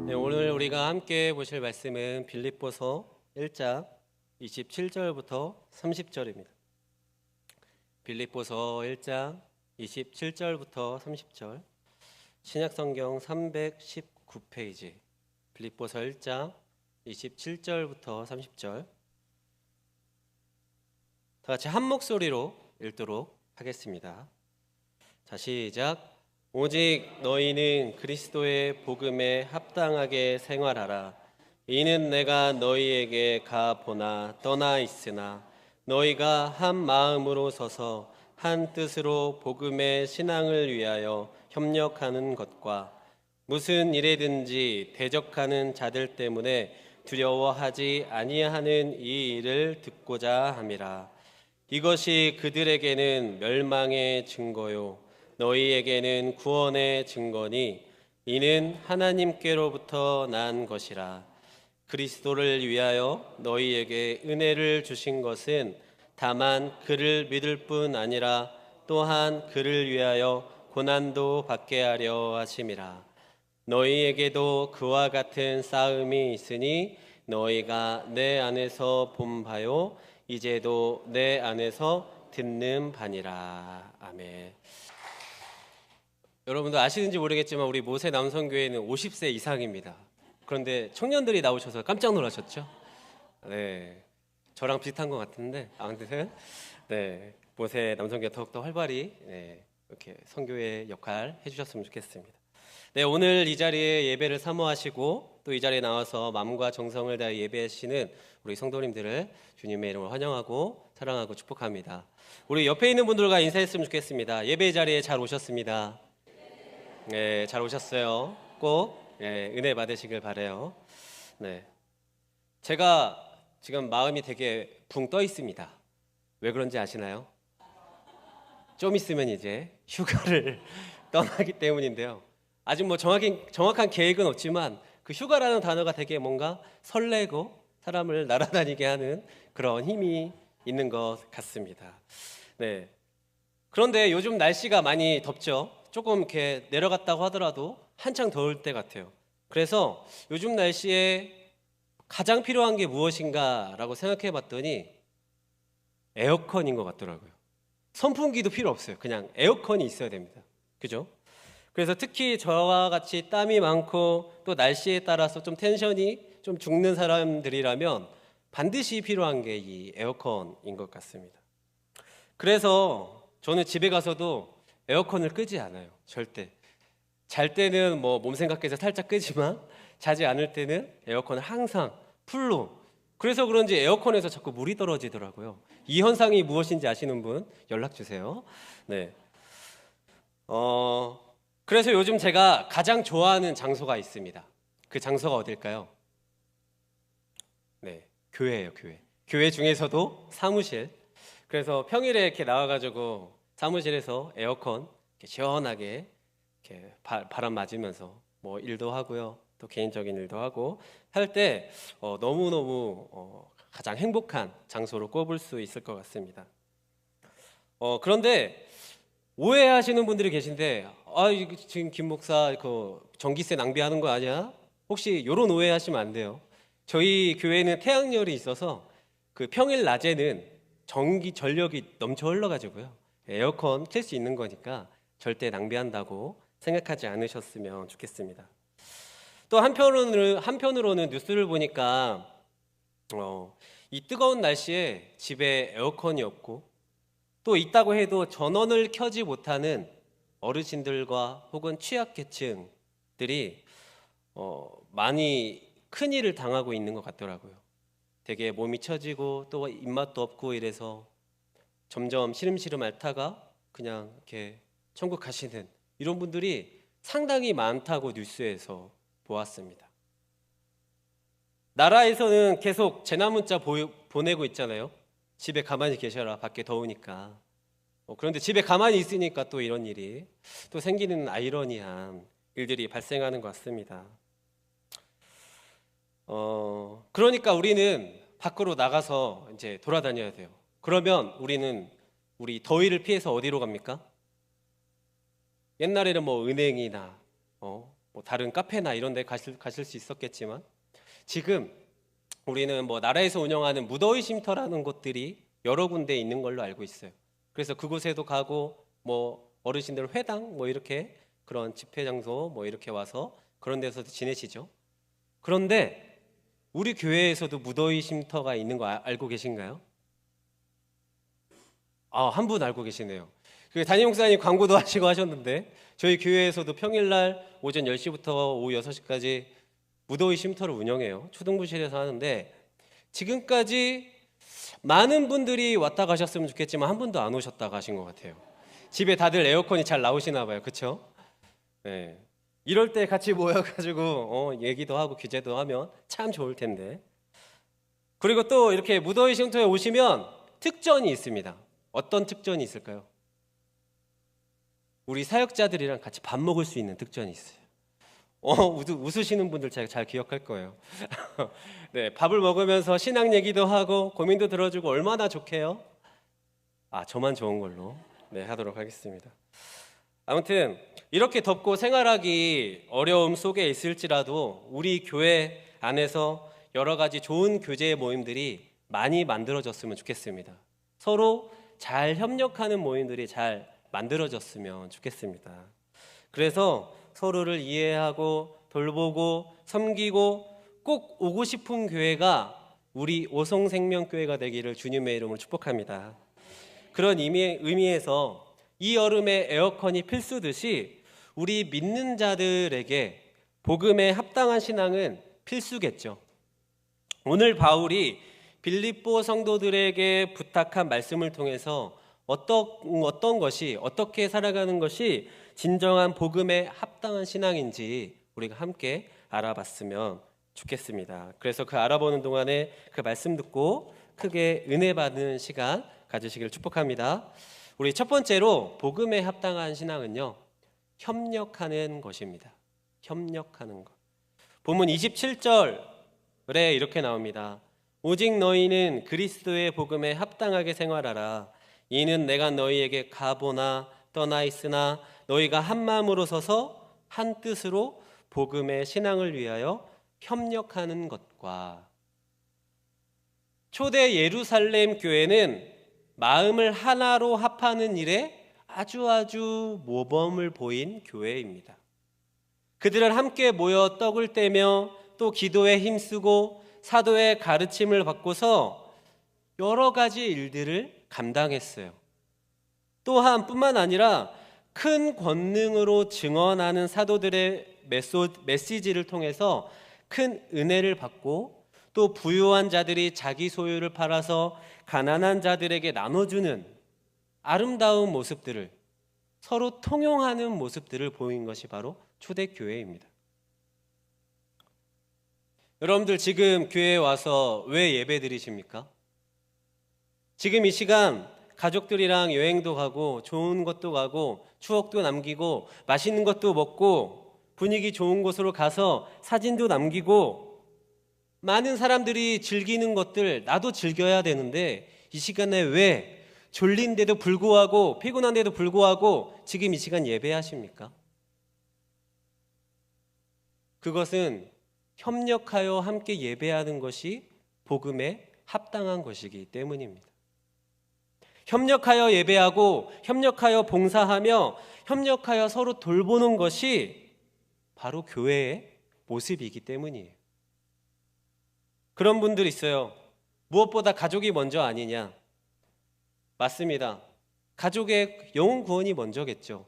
네, 오늘 우리가 함께 보실 말씀은 빌립보서 1장 27절부터 30절입니다. 빌립보서 1장 27절부터 30절, 신약성경 319페이지, 빌립보서 1장 27절부터 30절, 다 같이 한 목소리로 읽도록 하겠습니다. 자, 시작. 오직 너희는 그리스도의 복음에 합당하게 생활하라. 이는 내가 너희에게 가보나 떠나 있으나 너희가 한 마음으로 서서 한 뜻으로 복음의 신앙을 위하여 협력하는 것과 무슨 일에든지 대적하는 자들 때문에 두려워하지 아니하는 이 일을 듣고자 함이라. 이것이 그들에게는 멸망의 증거요 너희에게는 구원의 증거니 이는 하나님께로부터 난 것이라. 그리스도를 위하여 너희에게 은혜를 주신 것은 다만 그를 믿을 뿐 아니라 또한 그를 위하여 고난도 받게 하려 하심이라. 너희에게도 그와 같은 싸움이 있으니 너희가 내 안에서 본 바요 이제도 내 안에서 듣는 바니라. 아멘. 여러분도 아시는지 모르겠지만 우리 모세 남성교회는 50세 이상입니다. 그런데 청년들이 나오셔서 깜짝 놀라셨죠? 네, 저랑 비슷한 것 같은데 아무튼 네, 모세 남성교회 더욱더 활발히 이렇게 선교의 역할 해주셨으면 좋겠습니다. 네, 오늘 이 자리에 예배를 사모하시고 또 이 자리에 나와서 마음과 정성을 다해 예배하시는 우리 성도님들을 주님의 이름으로 환영하고 사랑하고 축복합니다. 우리 옆에 있는 분들과 인사했으면 좋겠습니다. 예배 자리에 잘 오셨습니다. 네, 잘 오셨어요. 꼭 은혜 받으시길 바래요. 네, 제가 지금 마음이 되게 붕 떠 있습니다. 왜 그런지 아시나요? 좀 있으면 이제 휴가를 떠나기 때문인데요. 아직 뭐 정확한 계획은 없지만 그 휴가라는 단어가 되게 뭔가 설레고 사람을 날아다니게 하는 그런 힘이 있는 것 같습니다. 네. 그런데 요즘 날씨가 많이 덥죠. 조금 이렇게 내려갔다고 하더라도 한창 더울 때 같아요. 그래서 요즘 날씨에 가장 필요한 게 무엇인가라고 생각해 봤더니 에어컨인 것 같더라고요. 선풍기도 필요 없어요. 그냥 에어컨이 있어야 됩니다. 그죠? 그래서 특히 저와 같이 땀이 많고 또 날씨에 따라서 좀 텐션이 좀 죽는 사람들이라면 반드시 필요한 게 이 에어컨인 것 같습니다. 그래서 저는 집에 가서도 에어컨을 끄지 않아요. 절대. 잘 때는 뭐 몸 생각해서 살짝 끄지만 자지 않을 때는 에어컨을 항상 풀로. 그래서 그런지 에어컨에서 자꾸 물이 떨어지더라고요. 이 현상이 무엇인지 아시는 분 연락 주세요. 네. 그래서 요즘 제가 가장 좋아하는 장소가 있습니다. 그 장소가 어딜까요? 네, 교회예요, 교회. 교회 중에서도 사무실. 그래서 평일에 이렇게 나와가지고 사무실에서 에어컨 이렇게 시원하게 이렇게 바람 맞으면서 뭐 일도 하고요, 또 개인적인 일도 하고 할 때 너무너무 가장 행복한 장소로 꼽을 수 있을 것 같습니다. 그런데 오해하시는 분들이 계신데 이거 지금 김 목사 그 전기세 낭비하는 거 아니야? 혹시 이런 오해하시면 안 돼요. 저희 교회는 태양열이 있어서 그 평일 낮에는 전력이 넘쳐 흘러가지고요. 에어컨 켤 수 있는 거니까 절대 낭비한다고 생각하지 않으셨으면 좋겠습니다. 또 한편으로는 뉴스를 보니까 이 뜨거운 날씨에 집에 에어컨이 없고 또 있다고 해도 전원을 켜지 못하는 어르신들과 혹은 취약계층들이 많이 큰 일을 당하고 있는 것 같더라고요. 되게 몸이 처지고 또 입맛도 없고 이래서 점점 시름시름 앓다가 그냥 이렇게 천국 가시는 이런 분들이 상당히 많다고 뉴스에서 보았습니다. 나라에서는 계속 재난문자 보내고 있잖아요. 집에 가만히 계셔라, 밖에 더우니까. 그런데 집에 가만히 있으니까 또 이런 일이 또 생기는 아이러니한 일들이 발생하는 것 같습니다. 그러니까 우리는 밖으로 나가서 이제 돌아다녀야 돼요. 그러면 우리 더위를 피해서 어디로 갑니까? 옛날에는 뭐 은행이나 뭐 뭐 다른 카페나 이런 데 가실 수 있었겠지만, 지금 우리는 뭐 나라에서 운영하는 무더위 쉼터라는 곳들이 여러 군데 있는 걸로 알고 있어요. 그래서 그곳에도 가고 뭐 어르신들 회당 뭐 이렇게 그런 집회 장소 뭐 이렇게 와서 그런 데서도 지내시죠. 그런데 우리 교회에서도 무더위 쉼터가 있는 거 알고 계신가요? 한 분 알고 계시네요. 그 담임 목사님 광고도 하시고 하셨는데, 저희 교회에서도 평일날 오전 10시부터 오후 6시까지 무더위 쉼터를 운영해요. 초등부실에서 하는데, 지금까지 많은 분들이 왔다 가셨으면 좋겠지만 한 분도 안 오셨다 가신 것 같아요. 집에 다들 에어컨이 잘 나오시나 봐요. 그렇죠? 네. 이럴 때 같이 모여가지고 얘기도 하고 규제도 하면 참 좋을 텐데. 그리고 또 이렇게 무더위 쉼터에 오시면 특전이 있습니다. 어떤 특전이 있을까요? 우리 사역자들이랑 같이 밥 먹을 수 있는 특전이 있어요. 웃으시는 분들 잘 기억할 거예요. 네, 밥을 먹으면서 신앙 얘기도 하고 고민도 들어주고 얼마나 좋게요? 저만 좋은 걸로 하도록 하겠습니다. 아무튼 이렇게 덥고 생활하기 어려움 속에 있을지라도 우리 교회 안에서 여러 가지 좋은 교제 모임들이 많이 만들어졌으면 좋겠습니다. 서로 잘 협력하는 모임들이 잘 만들어졌으면 좋겠습니다. 그래서 서로를 이해하고 돌보고 섬기고 꼭 오고 싶은 교회가 우리 오송생명교회가 되기를 주님의 이름으로 축복합니다. 그런 의미에서 이 여름에 에어컨이 필수듯이 우리 믿는 자들에게 복음에 합당한 신앙은 필수겠죠. 오늘 바울이 빌립보 성도들에게 부탁한 말씀을 통해서 어떤 것이, 어떻게 살아가는 것이 진정한 복음에 합당한 신앙인지 우리가 함께 알아봤으면 좋겠습니다. 그래서 그 알아보는 동안에 그 말씀 듣고 크게 은혜 받는 시간 가지시기를 축복합니다. 우리 첫 번째로 복음에 합당한 신앙은요, 협력하는 것입니다. 협력하는 것. 본문 27절에 이렇게 나옵니다. 오직 너희는 그리스도의 복음에 합당하게 생활하라. 이는 내가 너희에게 가보나 떠나 있으나 너희가 한 마음으로 서서 한 뜻으로 복음의 신앙을 위하여 협력하는 것과. 초대 예루살렘 교회는 마음을 하나로 합하는 일에 아주 모범을 보인 교회입니다. 그들은 함께 모여 떡을 떼며 또 기도에 힘쓰고 사도의 가르침을 받고서 여러 가지 일들을 감당했어요. 또한 뿐만 아니라 큰 권능으로 증언하는 사도들의 메시지를 통해서 큰 은혜를 받고 또 부유한 자들이 자기 소유를 팔아서 가난한 자들에게 나눠주는 아름다운 모습들을, 서로 통용하는 모습들을 보인 것이 바로 초대교회입니다. 여러분들 지금 교회에 와서 왜 예배 드리십니까? 지금 이 시간 가족들이랑 여행도 가고 좋은 것도 가고 추억도 남기고 맛있는 것도 먹고 분위기 좋은 곳으로 가서 사진도 남기고 많은 사람들이 즐기는 것들 나도 즐겨야 되는데 이 시간에 왜 졸린데도 불구하고 피곤한데도 불구하고 지금 이 시간 예배하십니까? 그것은 협력하여 함께 예배하는 것이 복음에 합당한 것이기 때문입니다. 협력하여 예배하고 협력하여 봉사하며 협력하여 서로 돌보는 것이 바로 교회의 모습이기 때문이에요. 그런 분들 있어요. 무엇보다 가족이 먼저 아니냐? 맞습니다. 가족의 영혼 구원이 먼저겠죠.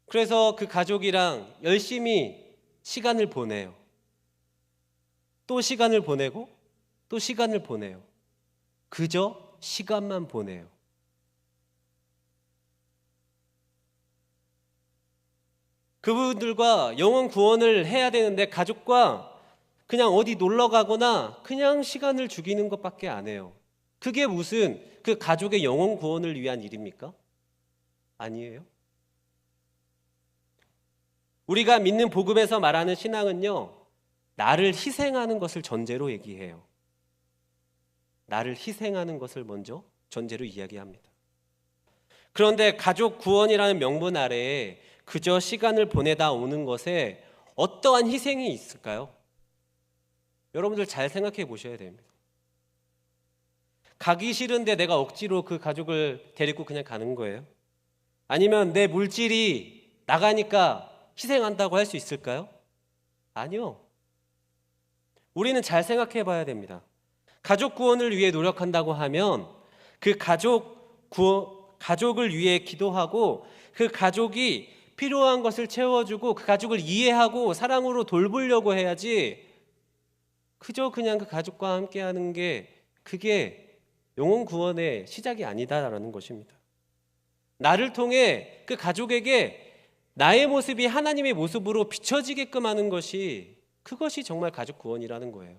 그래서 그 가족이랑 열심히 시간을 보내요. 또 시간을 보내고 또 시간을 보내요. 그저 시간만 보내요. 그분들과 영혼 구원을 해야 되는데 가족과 그냥 어디 놀러 가거나 그냥 시간을 죽이는 것밖에 안 해요. 그게 무슨 그 가족의 영혼 구원을 위한 일입니까? 아니에요. 우리가 믿는 복음에서 말하는 신앙은요, 나를 희생하는 것을 전제로 얘기해요. 나를 희생하는 것을 먼저 전제로 이야기합니다. 그런데 가족 구원이라는 명분 아래에 그저 시간을 보내다 오는 것에 어떠한 희생이 있을까요? 여러분들 잘 생각해 보셔야 됩니다. 가기 싫은데 내가 억지로 그 가족을 데리고 그냥 가는 거예요? 아니면 내 물질이 나가니까 희생한다고 할 수 있을까요? 아니요. 우리는 잘 생각해 봐야 됩니다. 가족 구원을 위해 노력한다고 하면 그 가족을 위해 기도하고 그 가족이 필요한 것을 채워주고 그 가족을 이해하고 사랑으로 돌보려고 해야지, 그저 그냥 그 가족과 함께하는 게 그게 영혼 구원의 시작이 아니다라는 것입니다. 나를 통해 그 가족에게 나의 모습이 하나님의 모습으로 비춰지게끔 하는 것이, 그것이 정말 가족 구원이라는 거예요.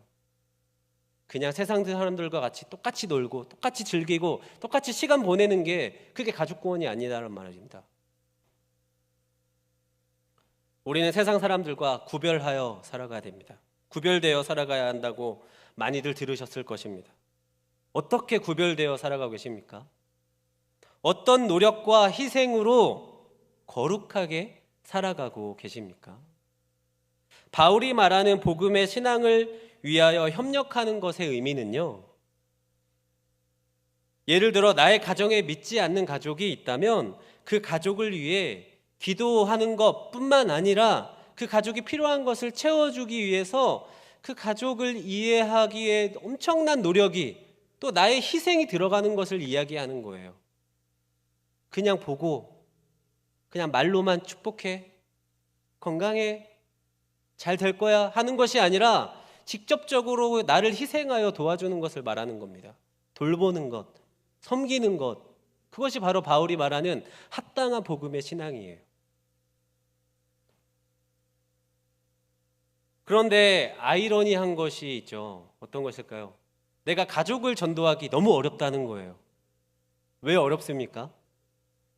그냥 세상 사람들과 같이 똑같이 놀고 똑같이 즐기고 똑같이 시간 보내는 게 그게 가족 구원이 아니다라는 말입니다. 우리는 세상 사람들과 구별하여 살아가야 됩니다. 구별되어 살아가야 한다고 많이들 들으셨을 것입니다. 어떻게 구별되어 살아가고 계십니까? 어떤 노력과 희생으로 거룩하게 살아가고 계십니까? 바울이 말하는 복음의 신앙을 위하여 협력하는 것의 의미는요, 예를 들어 나의 가정에 믿지 않는 가족이 있다면 그 가족을 위해 기도하는 것뿐만 아니라 그 가족이 필요한 것을 채워주기 위해서 그 가족을 이해하기에 엄청난 노력이, 또 나의 희생이 들어가는 것을 이야기하는 거예요. 그냥 보고 그냥 말로만 축복해, 건강해, 잘 될 거야 하는 것이 아니라 직접적으로 나를 희생하여 도와주는 것을 말하는 겁니다. 돌보는 것, 섬기는 것, 그것이 바로 바울이 말하는 합당한 복음의 신앙이에요. 그런데 아이러니한 것이 있죠. 어떤 것일까요? 내가 가족을 전도하기 너무 어렵다는 거예요. 왜 어렵습니까?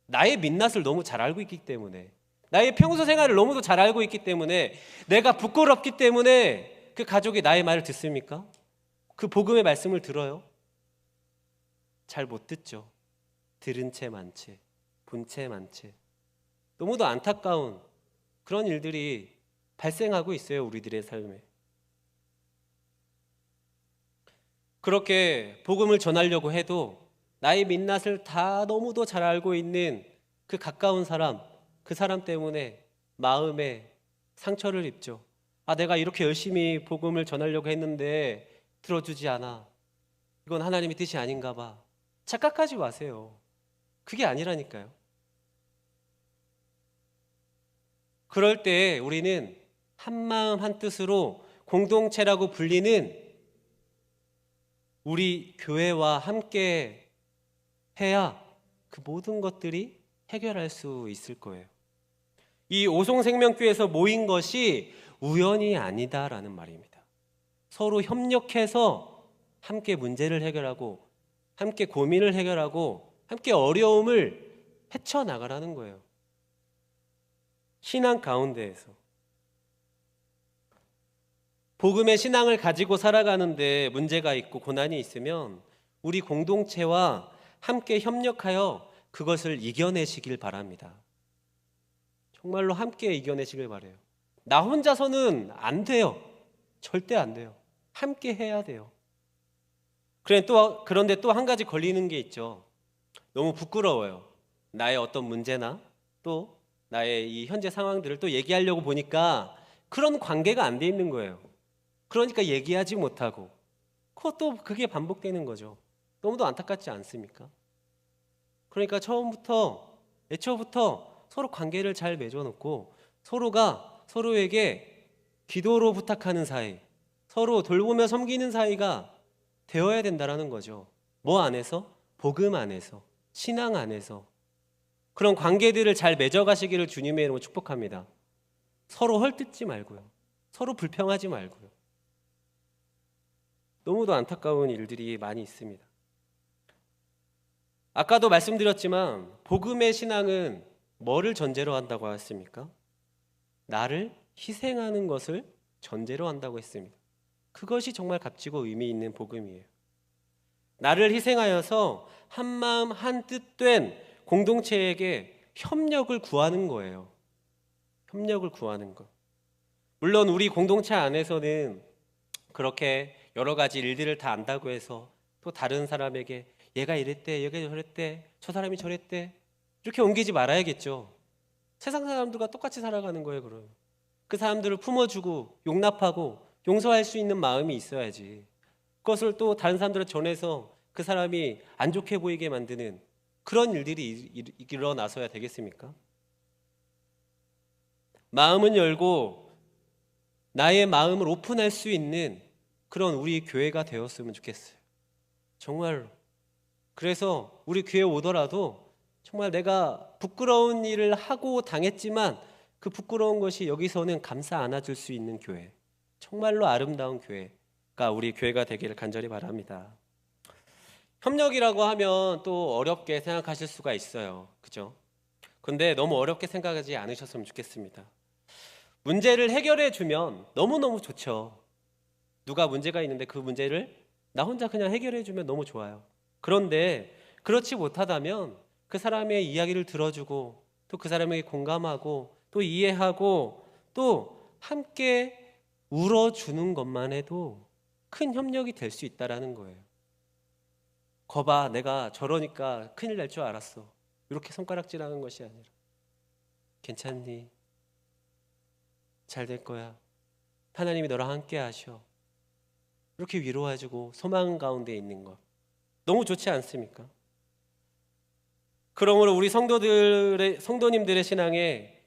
나의 민낯을 너무 잘 알고 있기 때문에, 나의 평소 생활을 너무도 잘 알고 있기 때문에, 내가 부끄럽기 때문에 그 가족이 나의 말을 듣습니까? 그 복음의 말씀을 들어요? 잘 못 듣죠. 들은 채 많지, 본 채 많지. 너무도 안타까운 그런 일들이 발생하고 있어요, 우리들의 삶에. 그렇게 복음을 전하려고 해도 나의 민낯을 다 너무도 잘 알고 있는 그 가까운 사람, 그 사람 때문에 마음에 상처를 입죠. 아, 내가 이렇게 열심히 복음을 전하려고 했는데 들어주지 않아. 이건 하나님의 뜻이 아닌가 봐. 착각하지 마세요. 그게 아니라니까요. 그럴 때 우리는 한마음 한뜻으로 공동체라고 불리는 우리 교회와 함께 해야 그 모든 것들이 해결할 수 있을 거예요. 이 오송생명교회에서 모인 것이 우연이 아니다라는 말입니다. 서로 협력해서 함께 문제를 해결하고 함께 고민을 해결하고 함께 어려움을 헤쳐나가라는 거예요. 신앙 가운데에서 복음의 신앙을 가지고 살아가는데 문제가 있고 고난이 있으면 우리 공동체와 함께 협력하여 그것을 이겨내시길 바랍니다. 정말로 함께 이겨내시길 바라요. 나 혼자서는 안 돼요. 절대 안 돼요. 함께 해야 돼요. 그런데 또 한 가지 걸리는 게 있죠. 너무 부끄러워요. 나의 어떤 문제나 또 나의 이 현재 상황들을 또 얘기하려고 보니까 그런 관계가 안 돼 있는 거예요. 그러니까 얘기하지 못하고 그것도 그게 반복되는 거죠. 너무도 안타깝지 않습니까? 그러니까 애초부터 서로 관계를 잘 맺어놓고 서로가 서로에게 기도로 부탁하는 사이, 서로 돌보며 섬기는 사이가 되어야 된다는 거죠. 뭐 안에서? 복음 안에서, 신앙 안에서 그런 관계들을 잘 맺어가시기를 주님의 이름으로 축복합니다. 서로 헐뜯지 말고요. 서로 불평하지 말고요. 너무도 안타까운 일들이 많이 있습니다. 아까도 말씀드렸지만 복음의 신앙은 뭐를 전제로 한다고 했습니까? 나를 희생하는 것을 전제로 한다고 했습니다. 그것이 정말 값지고 의미 있는 복음이에요. 나를 희생하여서 한마음 한뜻된 공동체에게 협력을 구하는 거예요. 협력을 구하는 것. 물론 우리 공동체 안에서는 그렇게 여러 가지 일들을 다 안다고 해서 또 다른 사람에게 얘가 이랬대, 얘가 저랬대, 저 사람이 저랬대 이렇게 옮기지 말아야겠죠. 세상 사람들과 똑같이 살아가는 거예요. 그럼 그 사람들을 품어주고 용납하고 용서할 수 있는 마음이 있어야지. 그것을 또 다른 사람들을 전해서 그 사람이 안 좋게 보이게 만드는 그런 일들이 일어나서야 되겠습니까? 마음은 열고 나의 마음을 오픈할 수 있는 그런 우리 교회가 되었으면 좋겠어요. 정말로. 그래서 우리 교회 오더라도 정말 내가 부끄러운 일을 하고 당했지만 그 부끄러운 것이 여기서는 감싸 안아줄 수 있는 교회, 정말로 아름다운 교회가 우리 교회가 되기를 간절히 바랍니다. 협력이라고 하면 또 어렵게 생각하실 수가 있어요. 그죠? 근데 너무 어렵게 생각하지 않으셨으면 좋겠습니다. 문제를 해결해 주면 너무너무 좋죠. 누가 문제가 있는데 그 문제를 나 혼자 그냥 해결해 주면 너무 좋아요. 그런데 그렇지 못하다면 그 사람의 이야기를 들어주고 또 그 사람에게 공감하고 또 이해하고 또 함께 울어주는 것만 해도 큰 협력이 될 수 있다는 거예요. 거봐, 내가 저러니까 큰일 날 줄 알았어. 이렇게 손가락질하는 것이 아니라 괜찮니? 잘 될 거야. 하나님이 너랑 함께 하셔. 이렇게 위로해주고 소망 가운데 있는 것 너무 좋지 않습니까? 그러므로 우리 성도님들의 신앙에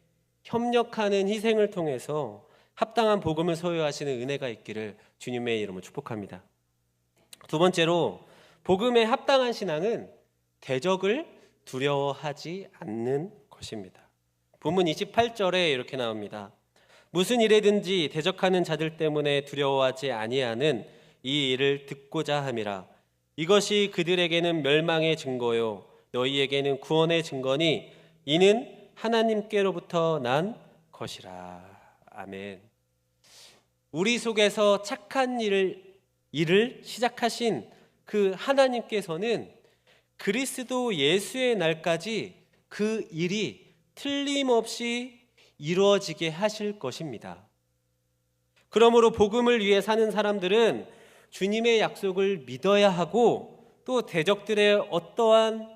협력하는 희생을 통해서 합당한 복음을 소유하시는 은혜가 있기를 주님의 이름으로 축복합니다. 두 번째로 복음에 합당한 신앙은 대적을 두려워하지 않는 것입니다. 본문 28절에 이렇게 나옵니다. 무슨 일에든지 대적하는 자들 때문에 두려워하지 아니하는 이 일을 듣고자 함이라. 이것이 그들에게는 멸망의 증거요 너희에게는 구원의 증거니 이는 하나님께로부터 난 것이라. 아멘. 우리 속에서 착한 일을 시작하신 그 하나님께서는 그리스도 예수의 날까지 그 일이 틀림없이 이루어지게 하실 것입니다. 그러므로 복음을 위해 사는 사람들은 주님의 약속을 믿어야 하고 또 대적들의 어떠한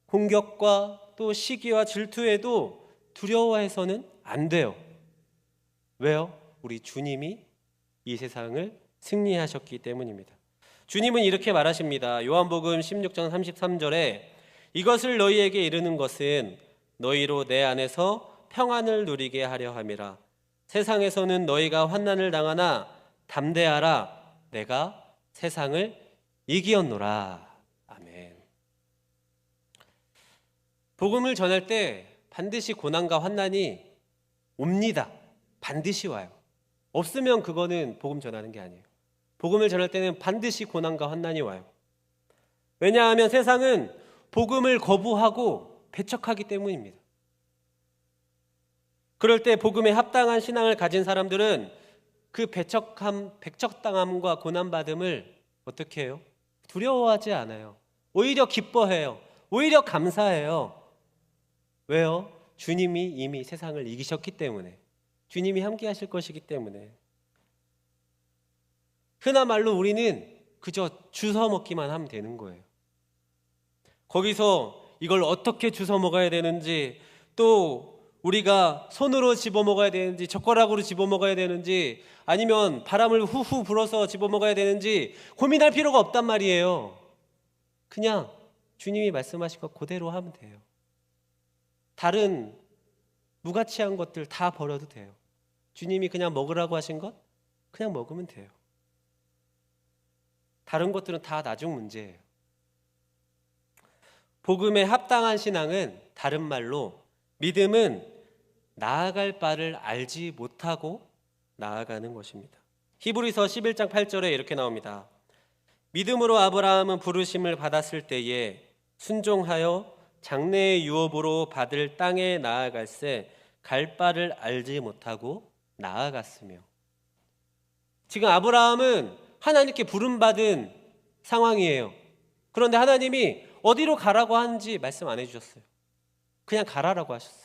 공격과 또 시기와 질투에도 두려워해서는 안 돼요. 왜요? 우리 주님이 이 세상을 승리하셨기 때문입니다. 주님은 이렇게 말하십니다. 요한복음 16장 33절에 이것을 너희에게 이르는 것은 너희로 내 안에서 평안을 누리게 하려 함이라. 세상에서는 너희가 환난을 당하나 담대하라. 내가 세상을 이기었노라. 아멘. 복음을 전할 때 반드시 고난과 환난이 옵니다. 반드시 와요. 없으면 그거는 복음 전하는 게 아니에요. 복음을 전할 때는 반드시 고난과 환난이 와요. 왜냐하면 세상은 복음을 거부하고 배척하기 때문입니다. 그럴 때 복음에 합당한 신앙을 가진 사람들은 그 배척당함과 고난받음을 어떻게 해요? 두려워하지 않아요. 오히려 기뻐해요. 오히려 감사해요. 왜요? 주님이 이미 세상을 이기셨기 때문에, 주님이 함께 하실 것이기 때문에. 흔한 말로 우리는 그저 주워 먹기만 하면 되는 거예요. 거기서 이걸 어떻게 주워 먹어야 되는지, 또 우리가 손으로 집어 먹어야 되는지 젓가락으로 집어 먹어야 되는지 아니면 바람을 후후 불어서 집어 먹어야 되는지 고민할 필요가 없단 말이에요. 그냥 주님이 말씀하신 것 그대로 하면 돼요. 다른 무가치한 것들 다 버려도 돼요. 주님이 그냥 먹으라고 하신 것 그냥 먹으면 돼요. 다른 것들은 다 나중 문제예요. 복음에 합당한 신앙은 다른 말로 믿음은 나아갈 바를 알지 못하고 나아가는 것입니다. 히브리서 11장 8절에 이렇게 나옵니다. 믿음으로 아브라함은 부르심을 받았을 때에 순종하여 장래의 유업으로 받을 땅에 나아갈새 갈 바를 알지 못하고 나아갔으며. 지금 아브라함은 하나님께 부름받은 상황이에요. 그런데 하나님이 어디로 가라고 하는지 말씀 안 해주셨어요. 그냥 가라라고 하셨어요.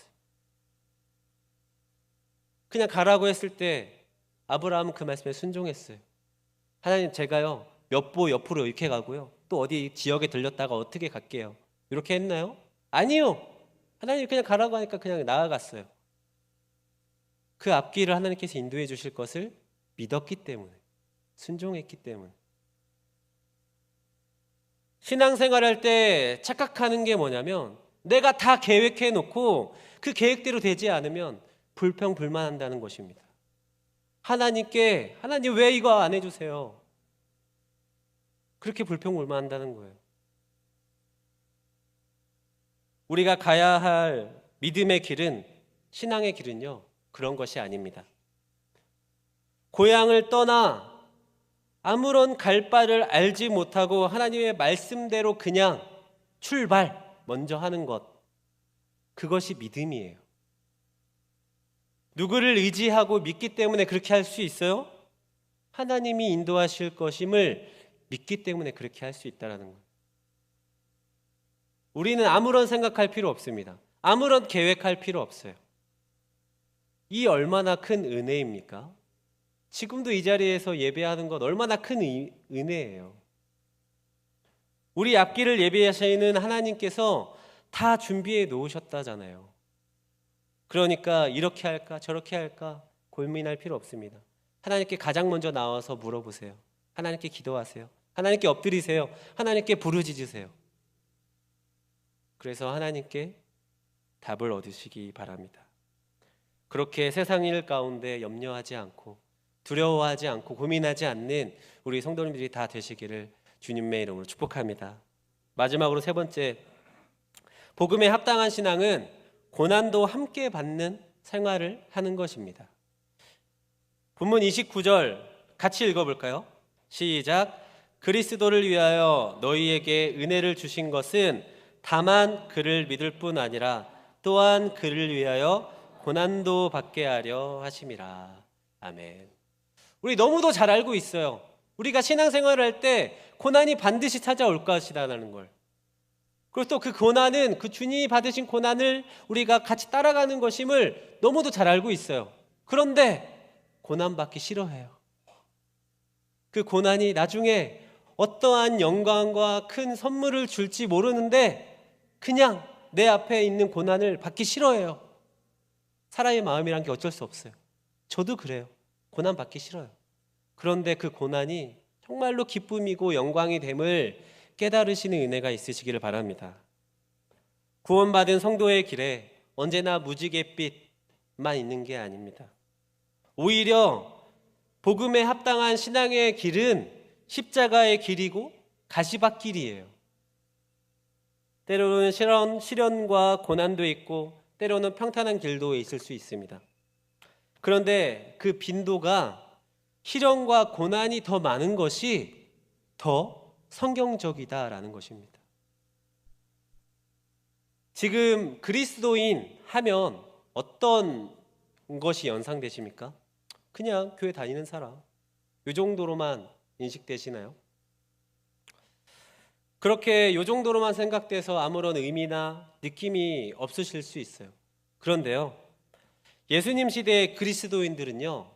그냥 가라고 했을 때 아브라함은 그 말씀에 순종했어요. 하나님, 제가요 몇 보 옆으로 이렇게 가고요, 또 어디 지역에 들렸다가 어떻게 갈게요, 이렇게 했나요? 아니요. 하나님 그냥 가라고 하니까 그냥 나아갔어요. 그 앞길을 하나님께서 인도해 주실 것을 믿었기 때문에, 순종했기 때문에. 신앙생활할 때 착각하는 게 뭐냐면, 내가 다 계획해 놓고 그 계획대로 되지 않으면 불평불만한다는 것입니다. 하나님께, 하나님 왜 이거 안 해주세요, 그렇게 불평불만한다는 거예요. 우리가 가야 할 믿음의 길은, 신앙의 길은요, 그런 것이 아닙니다. 고향을 떠나 아무런 갈 바를 알지 못하고 하나님의 말씀대로 그냥 출발 먼저 하는 것, 그것이 믿음이에요. 누구를 의지하고 믿기 때문에 그렇게 할 수 있어요? 하나님이 인도하실 것임을 믿기 때문에 그렇게 할 수 있다는 거예요. 우리는 아무런 생각할 필요 없습니다. 아무런 계획할 필요 없어요. 이 얼마나 큰 은혜입니까? 지금도 이 자리에서 예배하는 것 얼마나 큰 은혜예요. 우리 앞길을 예배하시는 하나님께서 다 준비해 놓으셨다잖아요. 그러니까 이렇게 할까 저렇게 할까 고민할 필요 없습니다. 하나님께 가장 먼저 나와서 물어보세요. 하나님께 기도하세요. 하나님께 엎드리세요. 하나님께 부르짖으세요. 그래서 하나님께 답을 얻으시기 바랍니다. 그렇게 세상 일 가운데 염려하지 않고 두려워하지 않고 고민하지 않는 우리 성도님들이 다 되시기를 주님의 이름으로 축복합니다. 마지막으로 세 번째, 복음에 합당한 신앙은 고난도 함께 받는 생활을 하는 것입니다. 본문 29절 같이 읽어볼까요? 시작. 그리스도를 위하여 너희에게 은혜를 주신 것은 다만 그를 믿을 뿐 아니라 또한 그를 위하여 고난도 받게 하려 하심이라. 아멘. 우리 너무도 잘 알고 있어요. 우리가 신앙생활을 할 때 고난이 반드시 찾아올 것이라는 걸. 그리고 또 그 고난은, 그 주님이 받으신 고난을 우리가 같이 따라가는 것임을 너무도 잘 알고 있어요. 그런데 고난받기 싫어해요. 그 고난이 나중에 어떠한 영광과 큰 선물을 줄지 모르는데 그냥 내 앞에 있는 고난을 받기 싫어해요. 사람의 마음이란 게 어쩔 수 없어요. 저도 그래요. 고난 받기 싫어요. 그런데 그 고난이 정말로 기쁨이고 영광이 됨을 깨달으시는 은혜가 있으시기를 바랍니다. 구원받은 성도의 길에 언제나 무지갯빛만 있는 게 아닙니다. 오히려 복음에 합당한 신앙의 길은 십자가의 길이고 가시밭길이에요. 때로는 시련과 고난도 있고 때로는 평탄한 길도 있을 수 있습니다. 그런데 그 빈도가 시련과 고난이 더 많은 것이 더 성경적이다라는 것입니다. 지금 그리스도인 하면 어떤 것이 연상되십니까? 그냥 교회 다니는 사람, 이 정도로만 인식되시나요? 그렇게 이 정도로만 생각돼서 아무런 의미나 느낌이 없으실 수 있어요. 그런데요, 예수님 시대의 그리스도인들은요,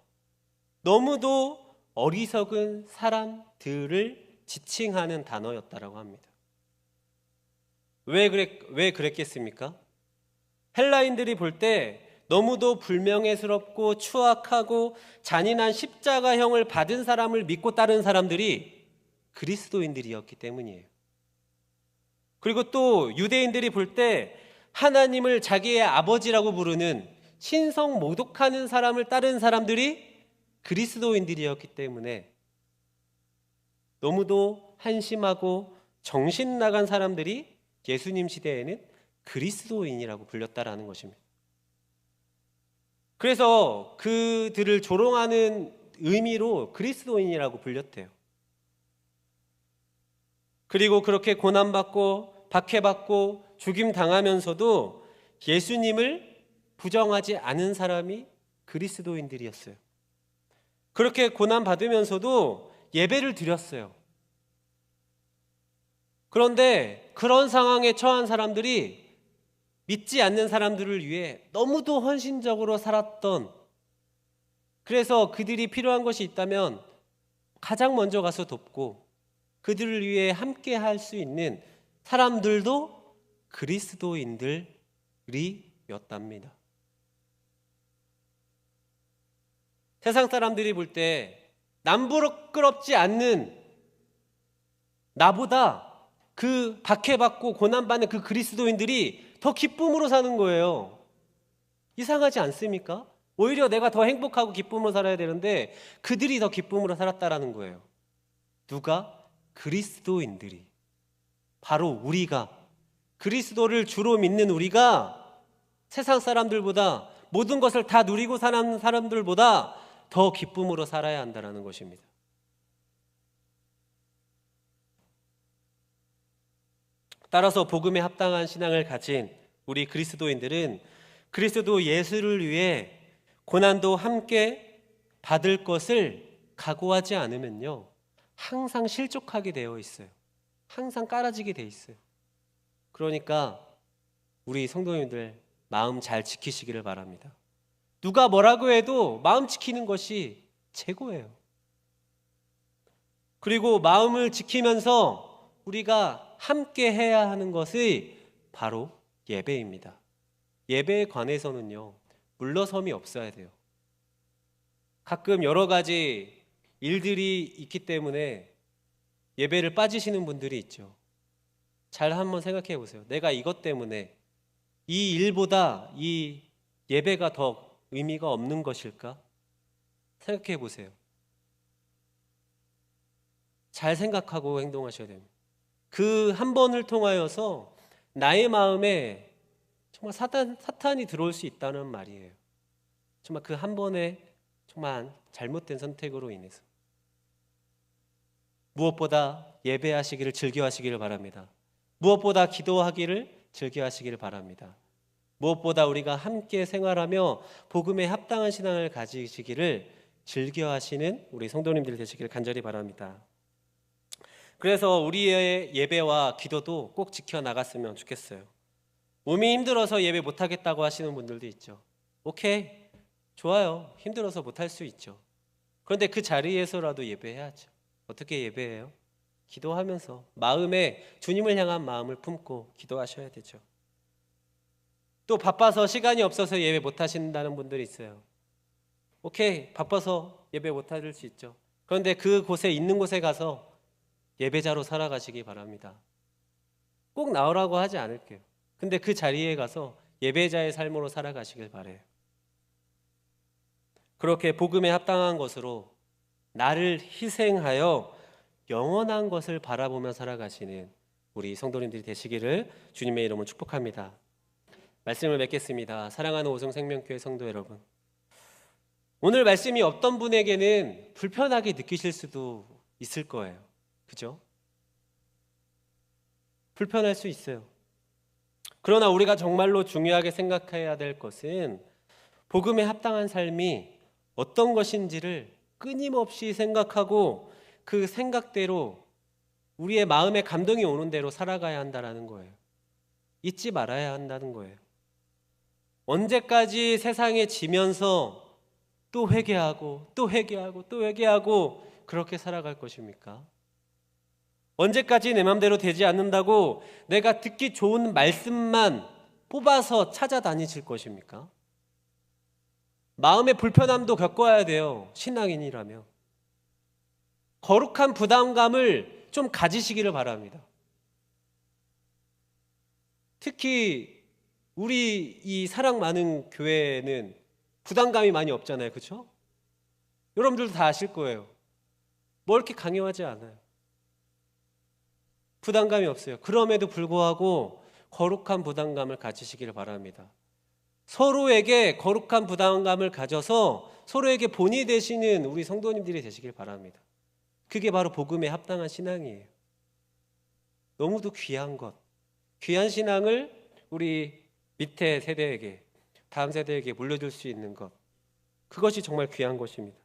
너무도 어리석은 사람들을 지칭하는 단어였다라고 합니다. 왜 그랬겠습니까? 헬라인들이 볼 때 너무도 불명예스럽고 추악하고 잔인한 십자가형을 받은 사람을 믿고 따른 사람들이 그리스도인들이었기 때문이에요. 그리고 또 유대인들이 볼 때 하나님을 자기의 아버지라고 부르는 신성 모독하는 사람을 따른 사람들이 그리스도인들이었기 때문에 너무도 한심하고 정신 나간 사람들이 예수님 시대에는 그리스도인이라고 불렸다라는 것입니다. 그래서 그들을 조롱하는 의미로 그리스도인이라고 불렸대요. 그리고 그렇게 고난받고 박해받고 죽임당하면서도 예수님을 부정하지 않은 사람이 그리스도인들이었어요. 그렇게 고난받으면서도 예배를 드렸어요. 그런데 그런 상황에 처한 사람들이 믿지 않는 사람들을 위해 너무도 헌신적으로 살았던 그래서 그들이 필요한 것이 있다면 가장 먼저 가서 돕고 그들을 위해 함께 할 수 있는 사람들도 그리스도인들이었답니다. 세상 사람들이 볼 때 남부럽지 않는 나보다 그 박해받고 고난받는 그 그리스도인들이 더 기쁨으로 사는 거예요. 이상하지 않습니까? 오히려 내가 더 행복하고 기쁨으로 살아야 되는데 그들이 더 기쁨으로 살았다라는 거예요. 누가? 그리스도인들이. 바로 우리가, 그리스도를 주로 믿는 우리가 세상 사람들보다, 모든 것을 다 누리고 사는 사람들보다 더 기쁨으로 살아야 한다는 것입니다. 따라서 복음에 합당한 신앙을 가진 우리 그리스도인들은 그리스도 예수를 위해 고난도 함께 받을 것을 각오하지 않으면요, 항상 실족하게 되어 있어요. 항상 깔아지게 돼 있어요. 그러니까 우리 성도님들 마음 잘 지키시기를 바랍니다. 누가 뭐라고 해도 마음 지키는 것이 최고예요. 그리고 마음을 지키면서 우리가 함께 해야 하는 것이 바로 예배입니다. 예배에 관해서는요, 물러섬이 없어야 돼요. 가끔 여러 가지 일들이 있기 때문에 예배를 빠지시는 분들이 있죠. 잘 한번 생각해 보세요. 내가 이것 때문에 이 일보다 이 예배가 더 의미가 없는 것일까? 생각해 보세요. 잘 생각하고 행동하셔야 됩니다. 그 한 번을 통하여서 나의 마음에 정말 사탄이 들어올 수 있다는 말이에요. 정말 그 한 번의 정말 잘못된 선택으로 인해서. 무엇보다 예배하시기를 즐겨하시기를 바랍니다. 무엇보다 기도하기를 즐겨하시기를 바랍니다. 무엇보다 우리가 함께 생활하며 복음에 합당한 신앙을 가지시기를 즐겨하시는 우리 성도님들 되시기를 간절히 바랍니다. 그래서 우리의 예배와 기도도 꼭 지켜나갔으면 좋겠어요. 몸이 힘들어서 예배 못하겠다고 하시는 분들도 있죠. 오케이, 좋아요. 힘들어서 못할 수 있죠. 그런데 그 자리에서라도 예배해야죠. 어떻게 예배해요? 기도하면서 마음에 주님을 향한 마음을 품고 기도하셔야 되죠. 또 바빠서 시간이 없어서 예배 못 하신다는 분들이 있어요. 오케이, 바빠서 예배 못 하실 수 있죠. 그런데 그 곳에 있는 곳에 가서 예배자로 살아가시기 바랍니다. 꼭 나오라고 하지 않을게요. 근데 그 자리에 가서 예배자의 삶으로 살아가시길 바라요. 그렇게 복음에 합당한 것으로 나를 희생하여 영원한 것을 바라보며 살아가시는 우리 성도님들이 되시기를 주님의 이름으로 축복합니다. 말씀을 맺겠습니다. 사랑하는 오성생명교회 성도 여러분, 오늘 말씀이 어떤 분에게는 불편하게 느끼실 수도 있을 거예요. 그죠? 불편할 수 있어요. 그러나 우리가 정말로 중요하게 생각해야 될 것은 복음에 합당한 삶이 어떤 것인지를 끊임없이 생각하고 그 생각대로 우리의 마음에 감동이 오는 대로 살아가야 한다는 거예요. 잊지 말아야 한다는 거예요. 언제까지 세상에 지면서 또 회개하고 또 회개하고 또 회개하고 그렇게 살아갈 것입니까? 언제까지 내 맘대로 되지 않는다고 내가 듣기 좋은 말씀만 뽑아서 찾아다니실 것입니까? 마음의 불편함도 겪어야 돼요. 신앙인이라면. 거룩한 부담감을 좀 가지시기를 바랍니다. 특히 우리 이 사랑 많은 교회는 부담감이 많이 없잖아요. 그렇죠? 여러분들도 다 아실 거예요. 뭐 이렇게 강요하지 않아요. 부담감이 없어요. 그럼에도 불구하고 거룩한 부담감을 가지시기를 바랍니다. 서로에게 거룩한 부담감을 가져서 서로에게 본이 되시는 우리 성도님들이 되시길 바랍니다. 그게 바로 복음에 합당한 신앙이에요. 너무도 귀한 것, 귀한 신앙을 우리 밑에 세대에게, 다음 세대에게 물려줄 수 있는 것, 그것이 정말 귀한 것입니다.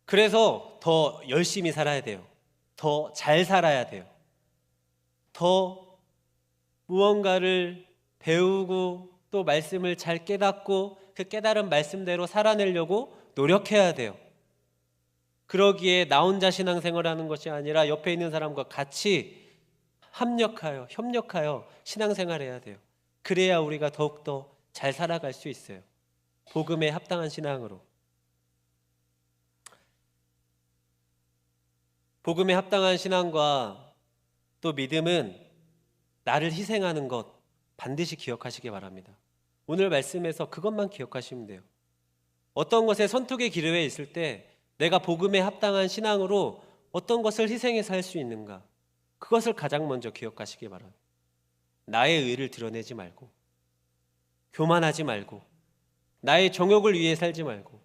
그래서 더 열심히 살아야 돼요. 더 잘 살아야 돼요. 더 무언가를 배우고 또 말씀을 잘 깨닫고 그 깨달은 말씀대로 살아내려고 노력해야 돼요. 그러기에 나 혼자 신앙생활을 하는 것이 아니라 옆에 있는 사람과 같이 협력하여 신앙생활해야 돼요. 그래야 우리가 더욱더 잘 살아갈 수 있어요. 복음에 합당한 신앙으로. 복음에 합당한 신앙과 또 믿음은 나를 희생하는 것 반드시 기억하시기 바랍니다. 오늘 말씀에서 그것만 기억하시면 돼요. 어떤 것에 선택의 기로에 있을 때 내가 복음에 합당한 신앙으로 어떤 것을 희생해서 할 수 있는가, 그것을 가장 먼저 기억하시기 바랍니다. 나의 의를 드러내지 말고, 교만하지 말고, 나의 정욕을 위해 살지 말고,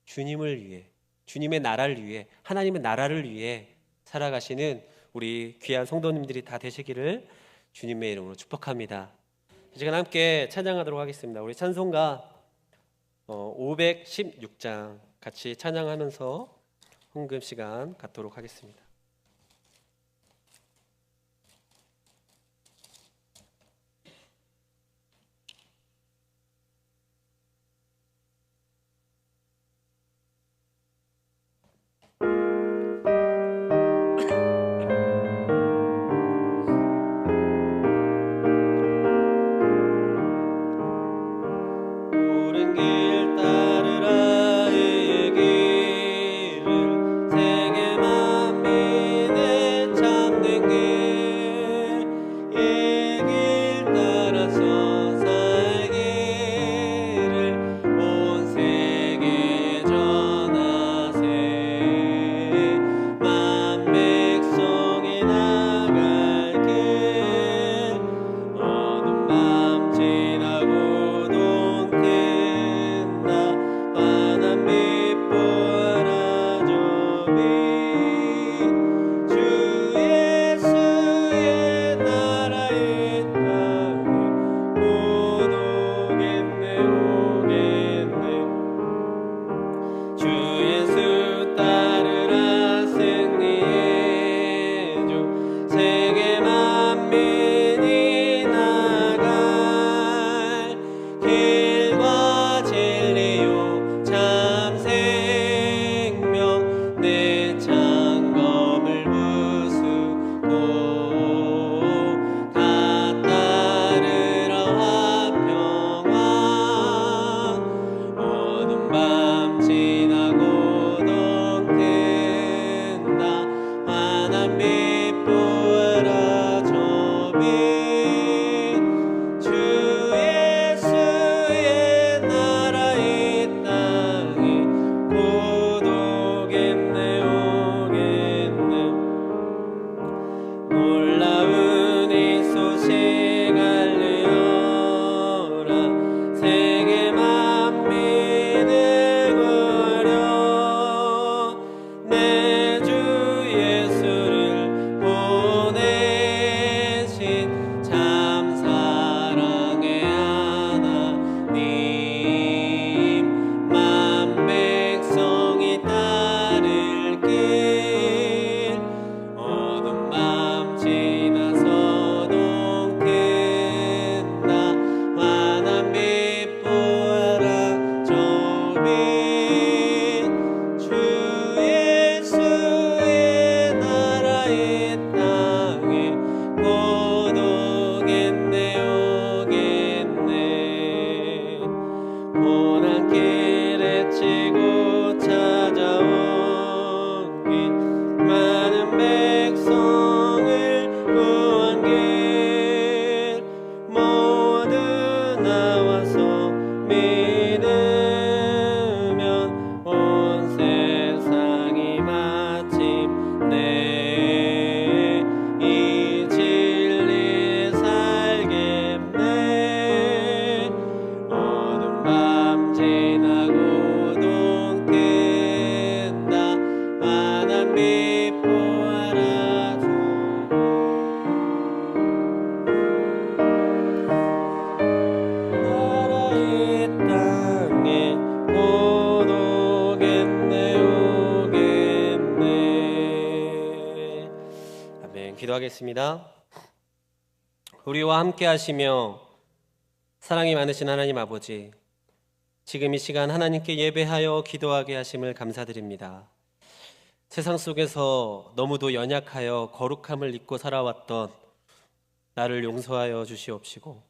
주님을 위해, 주님의 나라를 위해, 하나님의 나라를 위해 살아가시는 우리 귀한 성도님들이 다 되시기를 주님의 이름으로 축복합니다. 이 시간 함께 찬양하도록 하겠습니다. 우리 찬송가 516장 같이 찬양하면서 헌금 시간 갖도록 하겠습니다. 기도하겠습니다. 우리와 함께 하시며 사랑이 많으신 하나님 아버지, 지금 이 시간 하나님께 예배하여 기도하게 하심을 감사드립니다. 세상 속에서 너무도 연약하여 거룩함을 잊고 살아왔던 나를 용서하여 주시옵시고,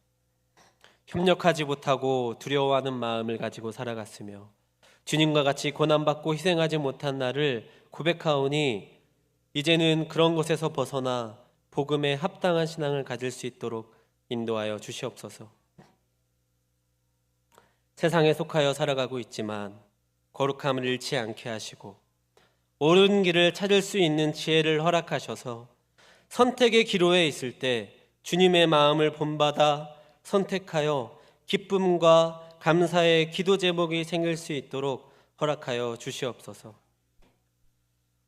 협력하지 못하고 두려워하는 마음을 가지고 살아갔으며 주님과 같이 고난받고 희생하지 못한 나를 고백하오니 이제는 그런 것에서 벗어나 복음에 합당한 신앙을 가질 수 있도록 인도하여 주시옵소서. 세상에 속하여 살아가고 있지만 거룩함을 잃지 않게 하시고 옳은 길을 찾을 수 있는 지혜를 허락하셔서 선택의 기로에 있을 때 주님의 마음을 본받아 선택하여 기쁨과 감사의 기도 제목이 생길 수 있도록 허락하여 주시옵소서.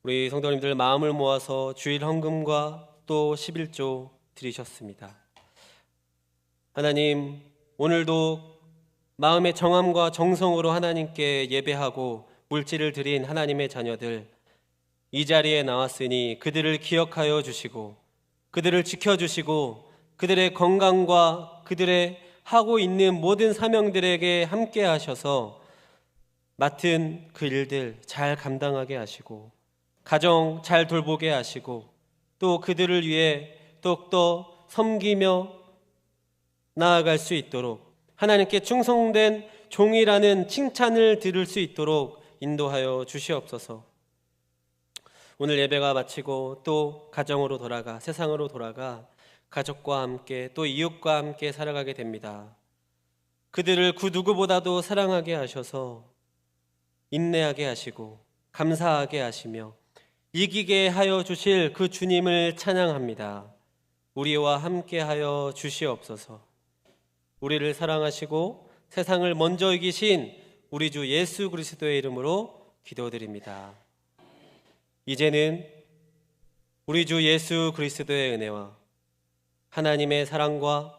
우리 성도님들 마음을 모아서 주일 헌금과 또 11조 드리셨습니다. 하나님, 오늘도 마음의 정함과 정성으로 하나님께 예배하고 물질을 드린 하나님의 자녀들, 이 자리에 나왔으니 그들을 기억하여 주시고 그들을 지켜주시고 그들의 건강과 그들의 하고 있는 모든 사명들에게 함께 하셔서 맡은 그 일들 잘 감당하게 하시고 가정 잘 돌보게 하시고 또 그들을 위해 더욱더 섬기며 나아갈 수 있도록 하나님께 충성된 종이라는 칭찬을 들을 수 있도록 인도하여 주시옵소서. 오늘 예배가 마치고 또 가정으로 돌아가 세상으로 돌아가 가족과 함께 또 이웃과 함께 살아가게 됩니다. 그들을 그 누구보다도 사랑하게 하셔서 인내하게 하시고 감사하게 하시며 이기게 하여 주실 그 주님을 찬양합니다. 우리와 함께 하여 주시옵소서. 우리를 사랑하시고 세상을 먼저 이기신 우리 주 예수 그리스도의 이름으로 기도드립니다. 이제는 우리 주 예수 그리스도의 은혜와 하나님의 사랑과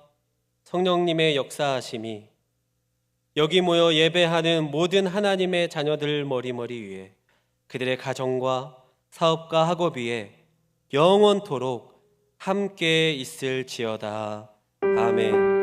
성령님의 역사하심이 여기 모여 예배하는 모든 하나님의 자녀들 머리머리 위에 그들의 가정과 사업과 학업 위에 영원토록 함께 있을지어다. 아멘.